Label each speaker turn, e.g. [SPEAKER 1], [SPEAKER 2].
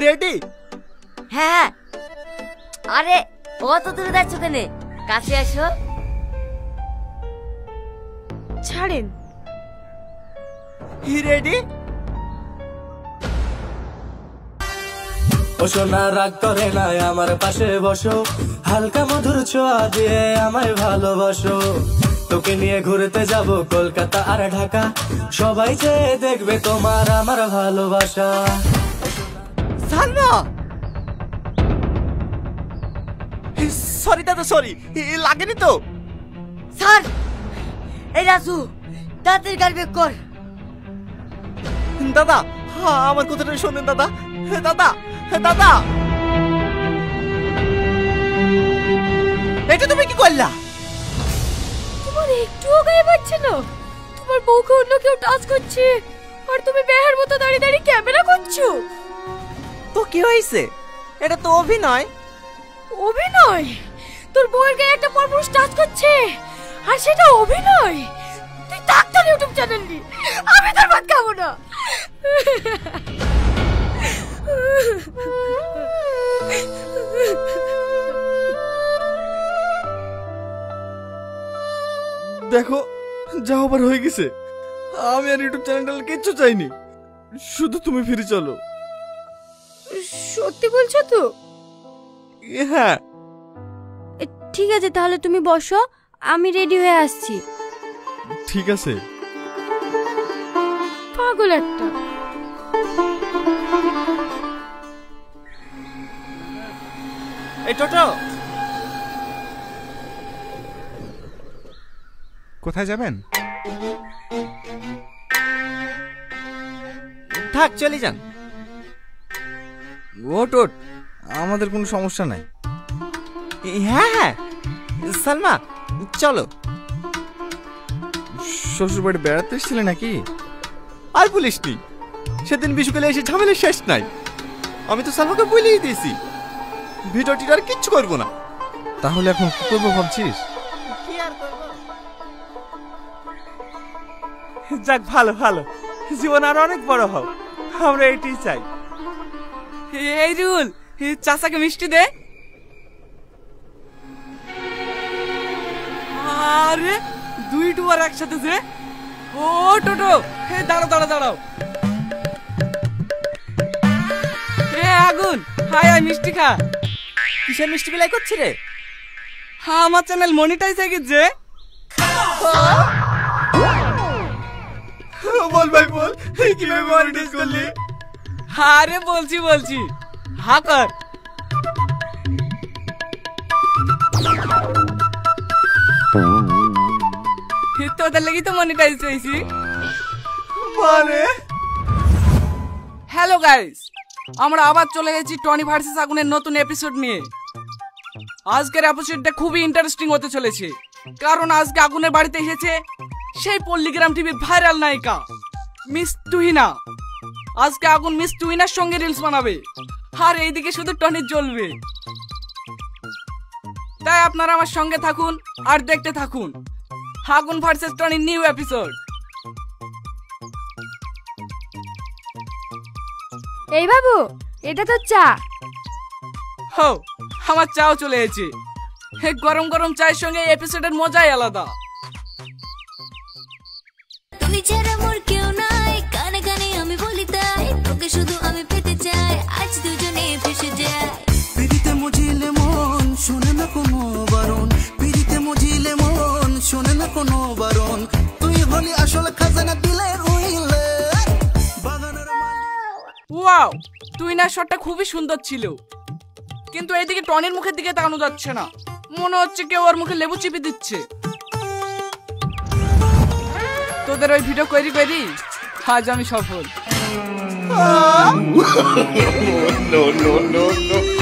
[SPEAKER 1] Ready?
[SPEAKER 2] হ্যাঁ। আরে অত দূরে যাচ্ছ কেন? কাছে আসো।
[SPEAKER 3] ছাড়েন।
[SPEAKER 1] রেডি?
[SPEAKER 4] ও সোনা রাগ করে না, আমার পাশে বসো, হালকা মধুর ছোঁয়া দিয়ে আমায় ভালোবাসো। তোকে নিয়ে ঘুরতে যাব কলকাতা আর ঢাকা, সবাই চেয়ে দেখবে তোমার আমার ভালোবাসা।
[SPEAKER 1] সালমা, সরি দাদা, সরি, লাগেনি তো?
[SPEAKER 2] স্যার, এই রাজু তাড়াতাড়ি গাড়ি বের কর।
[SPEAKER 1] দাদা, আমার কথাটা শোনেন দাদা। দাদা, দাদা, এটা তুমি কি করলা?
[SPEAKER 3] তোমার একটুও গায়ে বাজছে না? তোমার বউকে অন্য কেউ টাচ করছে আর তুমি বেহার মতো দাঁড়িয়ে দাঁড়িয়ে ক্যামেরা করছো।
[SPEAKER 1] তো কি হয়েছে? এটা তো অভিনয়।
[SPEAKER 3] অভিনয়? তোর বউয়ের গায়ে একটা পরপুরুষ টাচ করছে আর সেটা অভিনয়? তুই ডাক্তার ইউটিউব চ্যানেল নি, আমি তোর ভাত খাবো না।
[SPEAKER 1] দেখো, যা হবার হয়ে গেছে। আমি আর ইউটিউব চ্যানেল কিচ্ছু চাইনি, শুধু তুমি ফিরে চলো।
[SPEAKER 3] সত্যি বলছো তো?
[SPEAKER 1] হ্যাঁ।
[SPEAKER 3] ঠিক আছে, তাহলে তুমি বসো, আমি রেডি হয়ে আসছি।
[SPEAKER 1] ঠিক আছে।
[SPEAKER 3] পাগল একটা।
[SPEAKER 1] এই টোটো,
[SPEAKER 5] কোথায় যাবেন?
[SPEAKER 1] থাক, চলে যান।
[SPEAKER 5] ওট ওট, আমাদের কোনো সমস্যা নাই।
[SPEAKER 1] হ্যাঁ হ্যাঁ, সালমা চলো।
[SPEAKER 5] শ্বশুর বাড়ি বেড়াতে এসেছিলে নাকি?
[SPEAKER 1] আর বলিস নি, সেদিন বিশুকালে এসে ঝামেলা শেষ নাই। আমি তো সালমাকে বলেই দিয়েছি ভিডিওটির আর কিচ্ছু করবো না।
[SPEAKER 5] তাহলে এখন কি করবো ভাবছিস?
[SPEAKER 1] যাক, ভালো ভালো, জীবন আর অনেক বড় হোক, আমরা এটাই চাই।
[SPEAKER 6] এই রুল, চাচাকে মিষ্টি দে। আরে দুই টুয়ার একসাথে যে। ও টোটো, দাঁড়াও দাঁড়াও দাঁড়াও। আগুন, হাই হাই, মিষ্টি খা।
[SPEAKER 1] কিসের মিষ্টি বিলাই করছি রে?
[SPEAKER 6] আমার চ্যানেল মনিটাইজ হয়ে গেছে।
[SPEAKER 1] বল ভাই বল, কিভাবে মনিটাইজ করলি?
[SPEAKER 6] আরে বলছি বলছি, হা কর। তোদের লাগি তো মনিটাইজ হয়েছি।
[SPEAKER 1] মানে
[SPEAKER 6] হ্যালো গাইস, আমরা আবার চলে গেছি টনি ভার্সেস আগুনের নতুন এপিসোড নিয়ে। আজকের এপিসোডটা খুবই ইন্টারেস্টিং হতে চলেছে, কারণ আজকে আগুনের বাড়িতে এসেছে সেই পল্লীগ্রাম টিভির ভাইরাল নায়িকা মিস তুহিনা। আজকে আগুন মিস তুহিনার সঙ্গে রিলস বানাবে, আর এইদিকে শুধু টনি জ্বলবে। তাই আপনারা আমার সঙ্গে থাকুন আর দেখতে থাকুন আগুন ভার্সেস টনির নিউ এপিসোড।
[SPEAKER 3] এই বাবু, এটা তো চা।
[SPEAKER 6] হো, আমার চাও চলে এসেছে। গরম গরম চায়ের সঙ্গে এপিসোডের মজাই আলাদা।
[SPEAKER 7] তুমি ছাড়া মোর কেউ নাই, কানে কানে আমি বলি তাই, তোকে শুধু আমি পেতে চাই, আজ দুজনে ফেসে যাই।
[SPEAKER 8] পিড়িতে মজিলে মন শোনে না কোনো বারণ, পিড়িতে মজিলে মন শোনে না কোনো বারণ, তুই হলি আসল খাজানা দিলের উইলে বাগানের মালিক।
[SPEAKER 6] ওয়াও, তুহিনার শটটা খুবই সুন্দর ছিল, কিন্তু এইদিকে টনির মুখের দিকে তাকানো যাচ্ছে না, মনে হচ্ছে কেউ ওর মুখে লেবু চিপে দিচ্ছে। তোদের ওই ভিডিও করি করি আজ আমি সফল।
[SPEAKER 5] No, no, no, no.